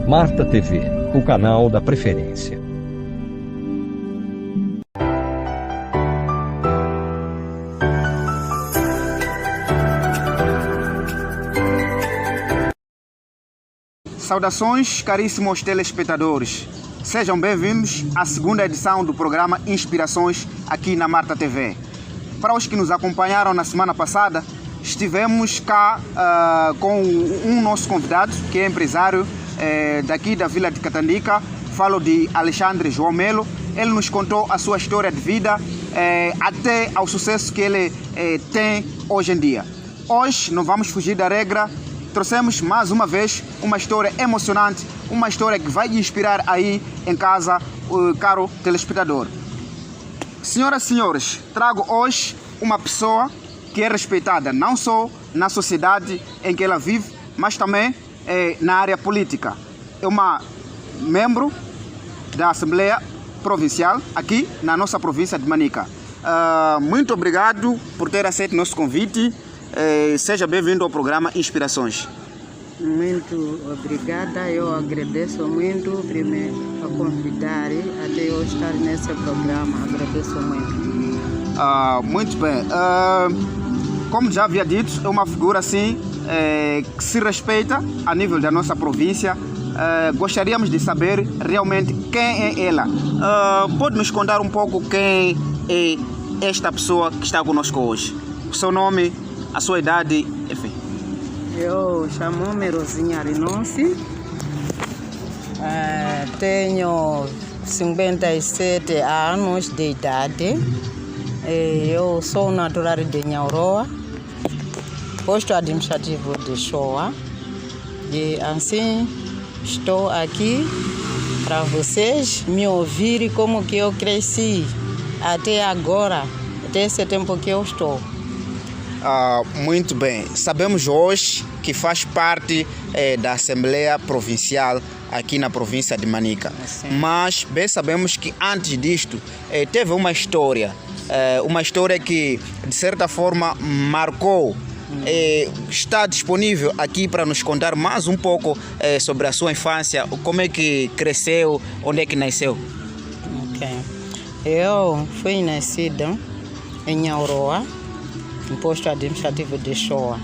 Marta TV, o canal da preferência. Saudações, caríssimos telespectadores. Sejam bem-vindos à segunda edição do programa Inspirações aqui na Marta TV. Para os que nos acompanharam na semana passada, estivemos cá com um nosso convidado, que é empresário daqui da Vila de Catandica. Falo de Alexandre João Melo. Ele nos contou a sua história de vida até ao sucesso que ele tem hoje em dia. Hoje não vamos fugir da regra. Trouxemos mais uma vez uma história emocionante, uma história que vai lhe inspirar aí em casa, caro telespectador. Senhoras e senhores, trago hoje uma pessoa que é respeitada não só na sociedade em que ela vive, mas também na área política. É uma membro da Assembleia Provincial aqui na nossa província de Manica. Muito obrigado por ter aceito nosso convite. Seja bem-vindo ao programa Inspirações. Muito obrigada, eu agradeço muito primeiro a convidar até eu estar nesse programa, agradeço muito. Muito bem, como já havia dito, é uma figura assim que se respeita a nível da nossa província. Gostaríamos de saber realmente quem é ela. Pode nos contar um pouco quem é esta pessoa que está conosco hoje? O seu nome, a sua idade, enfim. Eu chamo-me Rosinha Rinonce, tenho 57 anos de idade, eu sou natural de Nhaoroa, posto administrativo de Shoa, e assim estou aqui para vocês me ouvirem como que eu cresci até agora, até esse tempo que eu estou. Muito bem, sabemos hoje que faz parte da Assembleia Provincial aqui na província de Manica. Sim. Mas bem sabemos que antes disto teve uma história que de certa forma marcou. Está disponível aqui para nos contar mais um pouco sobre a sua infância, como é que cresceu, onde é que nasceu? Ok. Eu fui nascida em Nhaoroa, no posto administrativo de Shoa.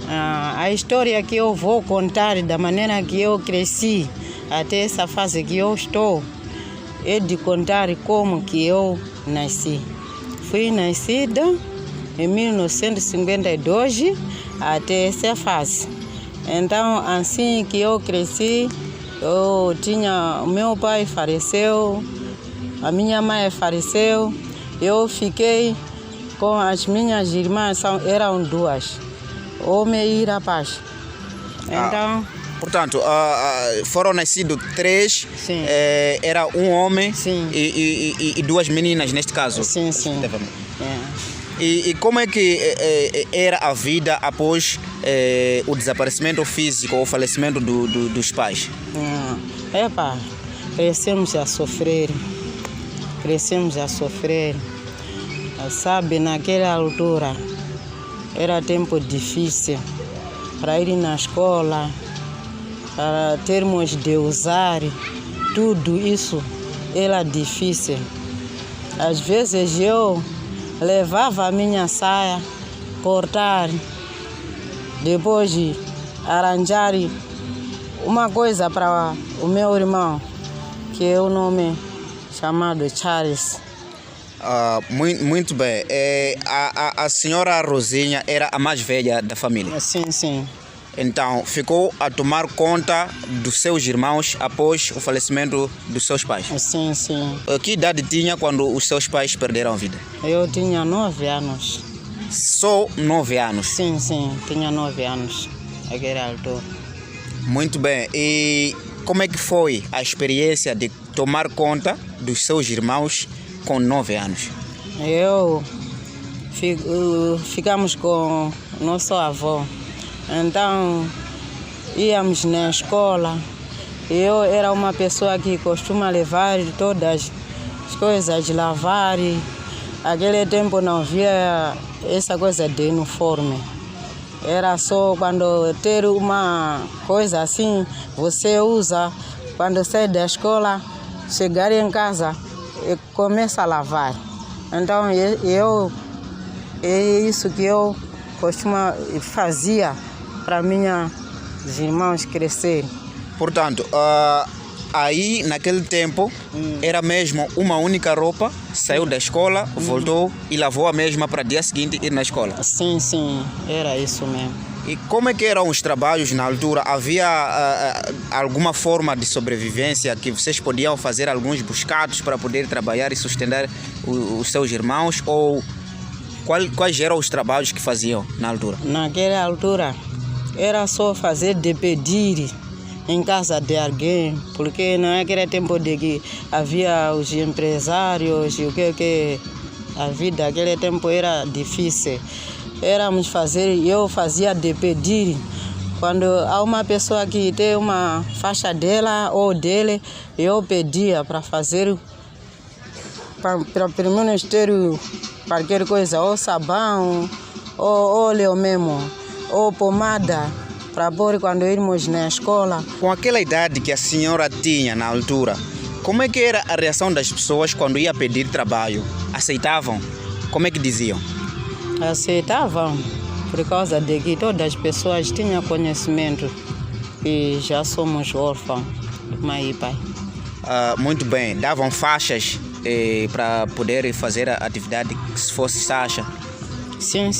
A história que eu vou contar da maneira que eu cresci até essa fase que eu estou é de contar como que eu nasci. Fui nascida em 1952 até essa fase. Então, assim que eu cresci, o meu pai faleceu, a minha mãe faleceu, eu fiquei com as minhas irmãs, eram duas, homem e rapaz. Então, portanto, foram nascidos três. Sim. Era um homem. Sim. E duas meninas neste caso. Sim, sim. E como é que era a vida após o desaparecimento físico ou o falecimento dos pais? Crescemos a sofrer. Sabe, naquela altura era tempo difícil para ir na escola, para termos de usar, tudo isso era difícil. Às vezes eu levava a minha saia, cortar, depois de arranjar uma coisa para o meu irmão, que é o nome chamado Charles. Muito bem. A senhora Rosinha era a mais velha da família? Sim, sim. Então, ficou a tomar conta dos seus irmãos após o falecimento dos seus pais? Sim, sim. Que idade tinha quando os seus pais perderam a vida? Eu tinha 9 anos. Só 9 anos? Sim, sim. Tinha 9 anos naquela altura. Muito bem. E como é que foi a experiência de tomar conta dos seus irmãos com 9 anos? Ficamos com nosso avô. Então, íamos na escola. Eu era uma pessoa que costuma levar todas as coisas, lavar. Aquele tempo não havia essa coisa de uniforme. Era só quando ter uma coisa assim, você usa, quando sai da escola, chegar em casa e começa a lavar. Então é isso que eu fazia para minhas irmãos crescerem. Portanto, aí naquele tempo era mesmo uma única roupa, saiu da escola, voltou e lavou a mesma para dia seguinte ir na escola. Sim, era isso mesmo. E como é que eram os trabalhos na altura? Havia alguma forma de sobrevivência que vocês podiam fazer alguns buscados para poder trabalhar e sustentar os seus irmãos? Ou quais eram os trabalhos que faziam na altura? Naquela altura era só fazer de pedir em casa de alguém, porque naquele tempo de que havia os empresários e o que a vida naquele tempo era difícil. Eu fazia de pedir. Quando há uma pessoa que tem uma faixa dela ou dele, eu pedia para fazer, para pelo menos ter qualquer coisa, ou sabão, ou óleo mesmo, ou pomada, para pôr quando irmos na escola. Com aquela idade que a senhora tinha na altura, como é que era a reação das pessoas quando ia pedir trabalho? Aceitavam? Como é que diziam? Aceitavam, por causa de que todas as pessoas tinham conhecimento e já somos órfãos, mãe e pai. Muito bem, davam faixas para poder fazer a atividade se fosse taxa? Sim.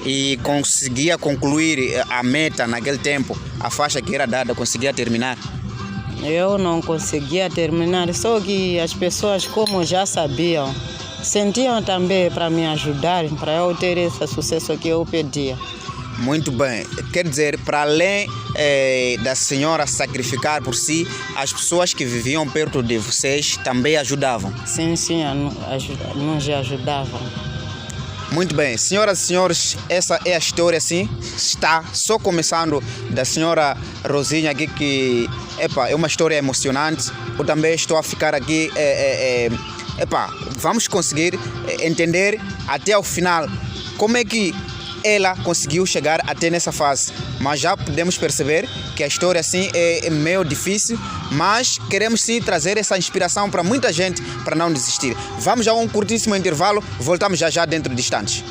E conseguia concluir a meta naquele tempo, a faixa que era dada, conseguia terminar? Eu não conseguia terminar, só que as pessoas, como já sabiam, sentiam também para me ajudar, para eu ter esse sucesso que eu pedia. Muito bem, quer dizer, para além da senhora sacrificar por si, as pessoas que viviam perto de vocês também ajudavam? Sim, nos ajudavam. Muito bem, senhoras e senhores, essa é a história, assim, está só começando da senhora Rosinha aqui, que é uma história emocionante. Eu também estou a ficar aqui, vamos conseguir entender até o final como é que ela conseguiu chegar até nessa fase. Mas já podemos perceber que a história assim é meio difícil, mas queremos sim trazer essa inspiração para muita gente para não desistir. Vamos a um curtíssimo intervalo, voltamos já dentro de instantes.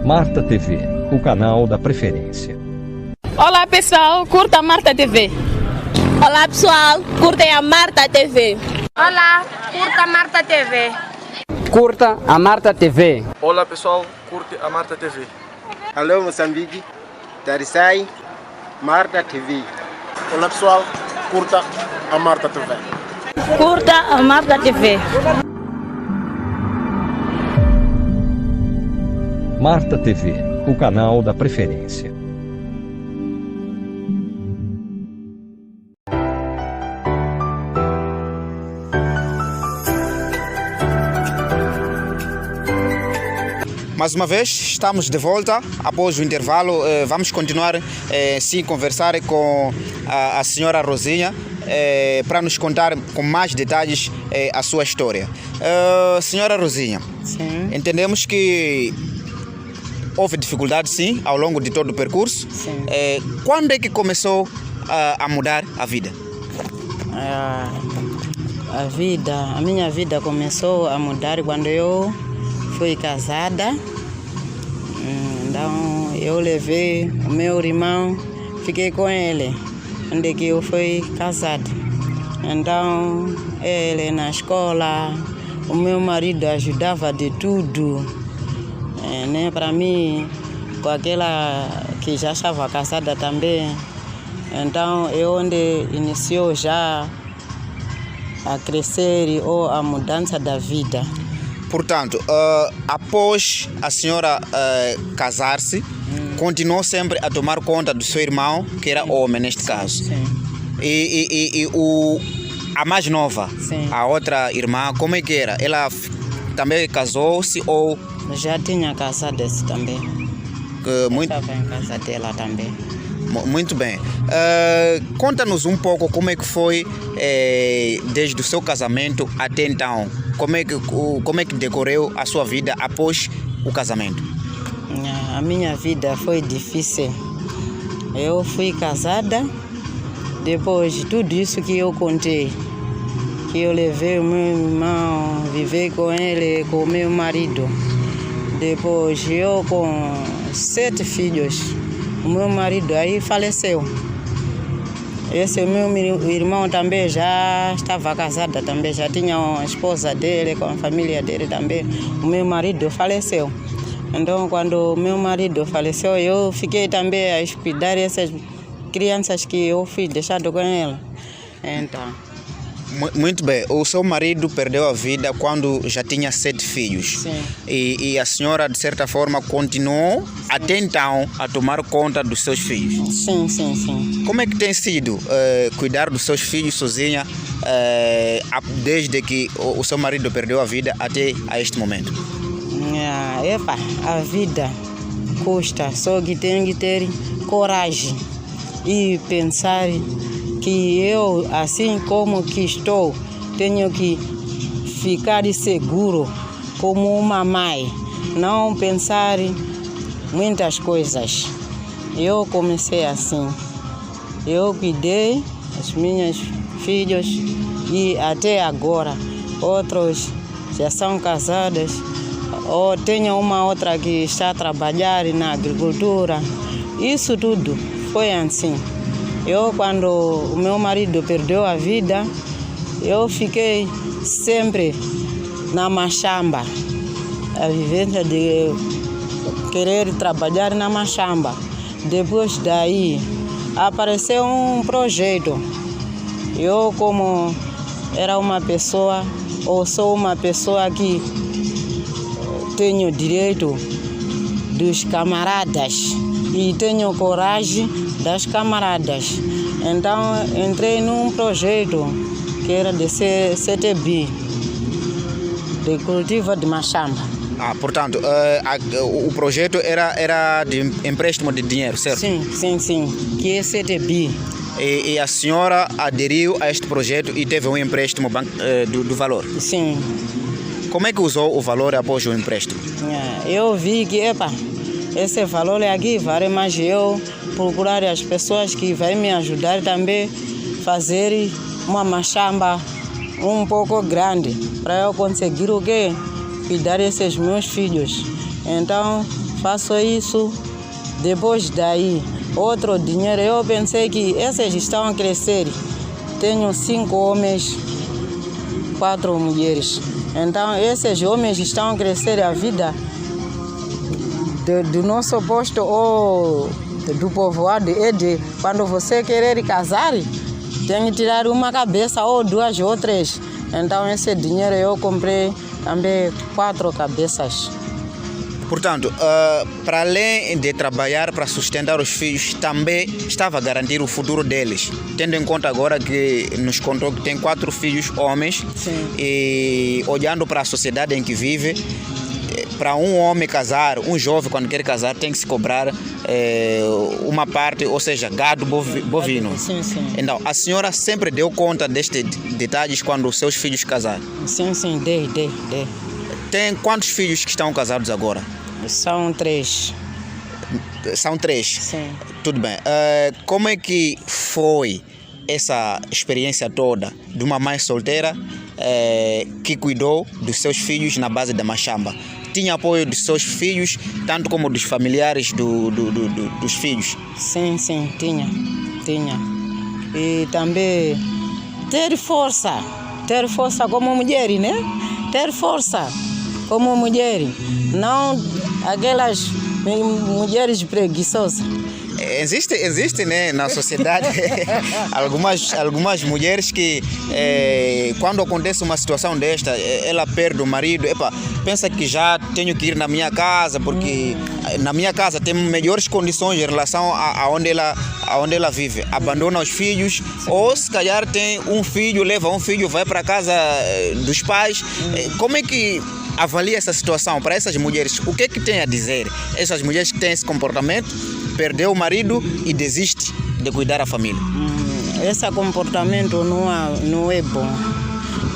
Marta TV, o canal da preferência. Olá pessoal, curta a Marta TV. Olá pessoal, curtem a Marta TV. Olá, curta a Marta TV. Curta a Marta TV. Olá pessoal, curte a Marta TV. Alô Moçambique, Tarissai, Marta TV. Olá pessoal, curta a Marta TV. Curta a Marta TV. Marta TV, o canal da preferência. Mais uma vez, estamos de volta após o intervalo. Vamos continuar sim conversar com a senhora Rosinha para nos contar com mais detalhes a sua história. Senhora Rosinha, Sim. Entendemos que houve dificuldade sim ao longo de todo o percurso. Sim. Quando é que começou a mudar a vida? A minha vida começou a mudar quando eu fui casada. Então eu levei o meu irmão, fiquei com ele, onde que eu fui casada. Então ele na escola, o meu marido ajudava de tudo, né? Para mim, com aquela que já estava casada também. Então eu onde iniciou já a crescer ou a mudança da vida. Portanto, após a senhora casar-se, continuou sempre a tomar conta do seu irmão, que era homem neste caso. Sim. E a mais nova, Sim. a outra irmã, como é que era? Ela também casou-se ou... Já tinha casado esse também. Muito... Estava em casa dela também. Muito bem. Conta-nos um pouco como é que foi desde o seu casamento até então. como é que decorreu a sua vida após o casamento? A minha vida foi difícil. Eu fui casada, depois de tudo isso que eu contei, que eu levei o meu irmão, vivi com ele, com o meu marido. Depois eu com 7 filhos, o meu marido aí faleceu. Esse meu irmão também já estava casado, também já tinha uma esposa dele, com a família dele também. O meu marido faleceu. Então, quando o meu marido faleceu, eu fiquei também a cuidar dessas crianças que eu fui deixado com ela. Então. Muito bem. O seu marido perdeu a vida quando já tinha 7 filhos. Sim. E a senhora, de certa forma, continuou até então a tomar conta dos seus filhos. Sim, sim, sim. Como é que tem sido cuidar dos seus filhos sozinha desde que o seu marido perdeu a vida até a este momento? A vida custa, só que tem que ter coragem e pensar que eu, assim como que estou, tenho que ficar seguro como uma mãe, não pensar muitas coisas. Eu comecei assim, eu cuidei dos meus filhos e até agora outros já são casados, ou tenho uma outra que está a trabalhar na agricultura. Isso tudo foi assim. Eu, quando o meu marido perdeu a vida, eu fiquei sempre na machamba, a vivência de querer trabalhar na machamba. Depois daí, apareceu um projeto. Eu, como era uma pessoa, ou sou uma pessoa que tenho direito dos camaradas e tenho coragem das camaradas. Então, entrei num projeto que era de CTB, de cultivo de machamba. Portanto, o projeto era de empréstimo de dinheiro, certo? Sim, que é CTB. E a senhora aderiu a este projeto e teve um empréstimo do valor? Sim. Como é que usou o valor após o empréstimo? Eu vi que, esse valor aqui vale, mas eu procurar as pessoas que vão me ajudar também a fazer uma machamba um pouco grande, para eu conseguir o quê? Cuidar desses meus filhos. Então, faço isso. Depois daí, outro dinheiro, eu pensei que esses estão a crescer. Tenho 5 homens, 4 mulheres. Então, esses homens estão a crescer a vida do nosso posto ou do povoado. Quando você querer casar, tem que tirar uma cabeça ou 2 ou 3. Então, esse dinheiro eu comprei também 4 cabeças. Portanto, para além de trabalhar para sustentar os filhos, também estava a garantir o futuro deles. Tendo em conta agora que nos contou que tem 4 filhos homens. Sim. E olhando para a sociedade em que vive, para um homem casar, um jovem quando quer casar, tem que se cobrar uma parte, ou seja, gado bovino. Sim. Então, a senhora sempre deu conta destes detalhes quando os seus filhos casaram? Sim, dei. Tem quantos filhos que estão casados agora? São 3. São 3? Sim. Tudo bem. Como é que foi essa experiência toda de uma mãe solteira que cuidou dos seus filhos na base da machamba? Tinha apoio dos seus filhos, tanto como dos familiares dos filhos? Sim, tinha. E também ter força como mulher, né? Ter força como mulher, não aquelas mulheres preguiçosas. Existe, né, na sociedade algumas mulheres que quando acontece uma situação desta, ela perde o marido, pensa que já tenho que ir na minha casa, porque na minha casa tem melhores condições em relação a onde ela vive. Abandona os filhos, ou se calhar tem um filho, leva um filho, vai para a casa dos pais. Como é que avalia essa situação para essas mulheres? O que é que tem a dizer? Essas mulheres que têm esse comportamento, perdeu o marido e desiste de cuidar da família. Esse comportamento não é bom.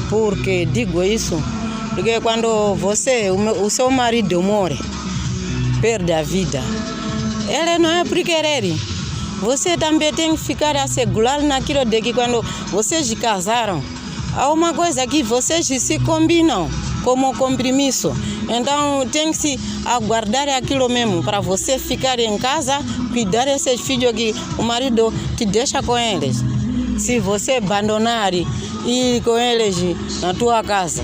Porque digo isso, Porque quando o seu marido morre, perde a vida, ele não é por querer. Você também tem que ficar assegurar naquilo de que quando vocês casaram, há uma coisa que vocês se combinam como compromisso. Então tem que se aguardar aquilo mesmo para você ficar em casa, cuidar desses filhos que o marido te deixa com eles. Se você abandonar e ir com eles na tua casa.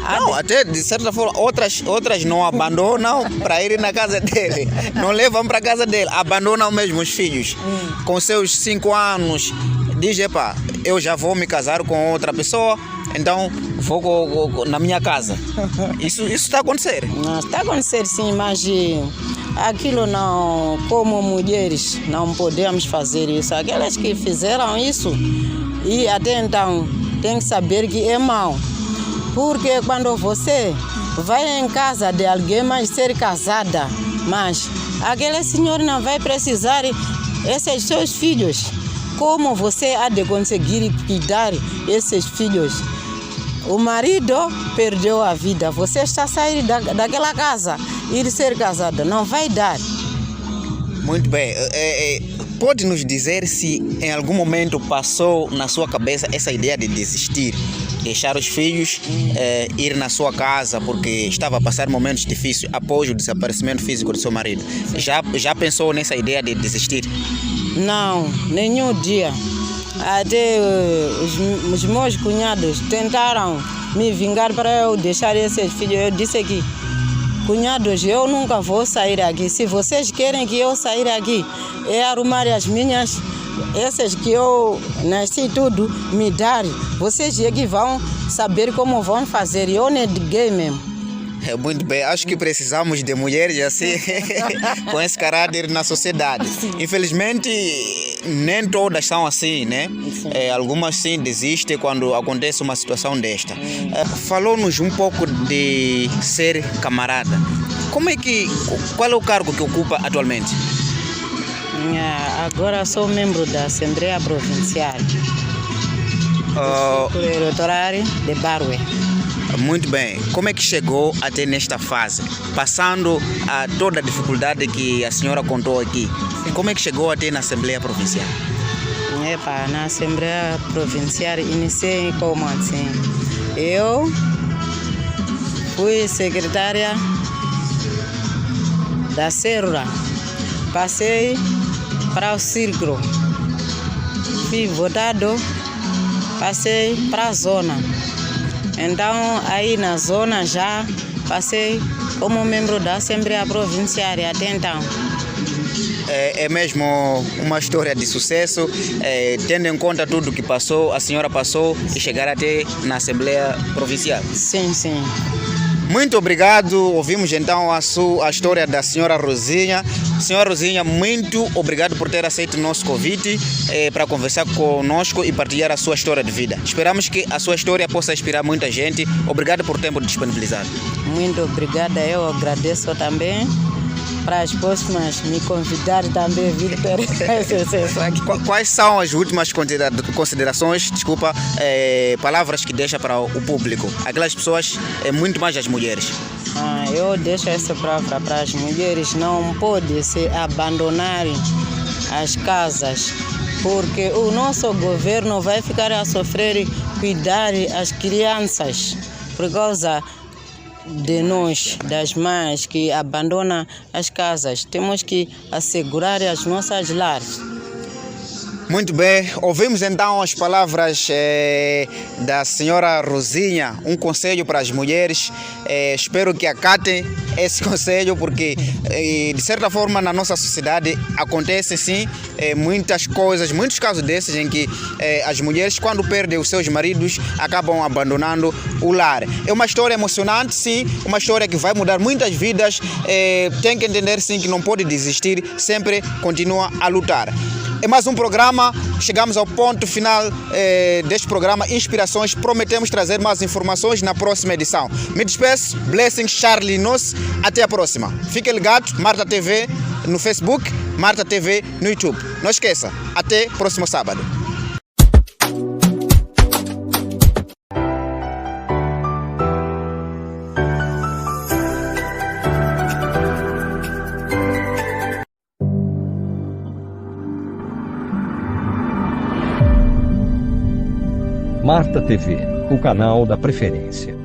Não, até de certa forma, outras não abandonam para ir na casa dele. Não levam para casa dele, abandonam mesmo os filhos. Com seus 5 anos, dizem, epá, eu já vou me casar com outra pessoa, então vou na minha casa. Isso está a acontecer? Não, está a acontecer sim, mas aquilo não, como mulheres, não podemos fazer isso. Aquelas que fizeram isso, e até então, tem que saber que é mau. Porque quando você vai em casa de alguém, mas ser casada, mas aquele senhor não vai precisar esses seus filhos. Como você há de conseguir cuidar desses filhos? O marido perdeu a vida, você está a sair daquela casa, ir ser casada, não vai dar. Muito bem. Pode nos dizer se em algum momento passou na sua cabeça essa ideia de desistir, deixar os filhos, ir na sua casa porque estava a passar momentos difíceis após o desaparecimento físico do seu marido? Já pensou nessa ideia de desistir? Não, nenhum dia. Até os meus cunhados tentaram me vingar para eu deixar esses filhos. Eu disse que, cunhados, eu nunca vou sair aqui. Se vocês querem que eu saia aqui, é arrumar as minhas, essas que eu nasci tudo, me dar. Vocês é que vão saber como vão fazer. Eu neguei mesmo. Muito bem, acho que precisamos de mulheres assim, com esse caráter na sociedade. Infelizmente, nem todas são assim, né? Algumas sim desistem quando acontece uma situação desta. Falou-nos um pouco de ser camarada. Qual é o cargo que ocupa atualmente? Agora sou membro da Assembleia Provincial, eleitoral de Barwe. Muito bem. Como é que chegou até nesta fase? Passando a toda a dificuldade que a senhora contou aqui. Como é que chegou até na Assembleia Provincial? Na Assembleia Provincial iniciei como assim. Eu fui secretária da Serra. Passei para o Círculo. Fui votado, passei para a zona. Então, aí na zona já passei como membro da Assembleia Provincial até então. É mesmo uma história de sucesso, tendo em conta tudo que passou, a senhora passou e chegar até na Assembleia Provincial. Sim, sim. Muito obrigado. Ouvimos então a história da senhora Rosinha. Senhora Rosinha, muito obrigado por ter aceito o nosso convite para conversar conosco e partilhar a sua história de vida. Esperamos que a sua história possa inspirar muita gente. Obrigado por tempo disponibilizado. Muito obrigada. Eu agradeço também. Para as próximas me convidar também a vir ter esse aqui. Quais são as últimas considerações, palavras que deixa para o público? Aquelas pessoas, muito mais as mulheres. Eu deixo essa palavra para as mulheres, não pode se abandonarem as casas, porque o nosso governo vai ficar a sofrer cuidar as crianças por causa de nós, das mães que abandonam as casas. Temos que assegurar as nossas lares. Muito bem, ouvimos então as palavras da senhora Rosinha, um conselho para as mulheres. Espero que acatem esse conselho, porque de certa forma na nossa sociedade acontece sim muitas coisas, muitos casos desses em que as mulheres, quando perdem os seus maridos, acabam abandonando o lar. É uma história emocionante, sim, uma história que vai mudar muitas vidas. Tem que entender sim que não pode desistir, sempre continua a lutar. É mais um programa, chegamos ao ponto final deste programa Inspirações. Prometemos trazer mais informações na próxima edição. Me despeço, Blessing Charlie Nos, até a próxima. Fique ligado, Marta TV no Facebook, Marta TV no YouTube. Não esqueça, até próximo sábado. Marta TV, o canal da preferência.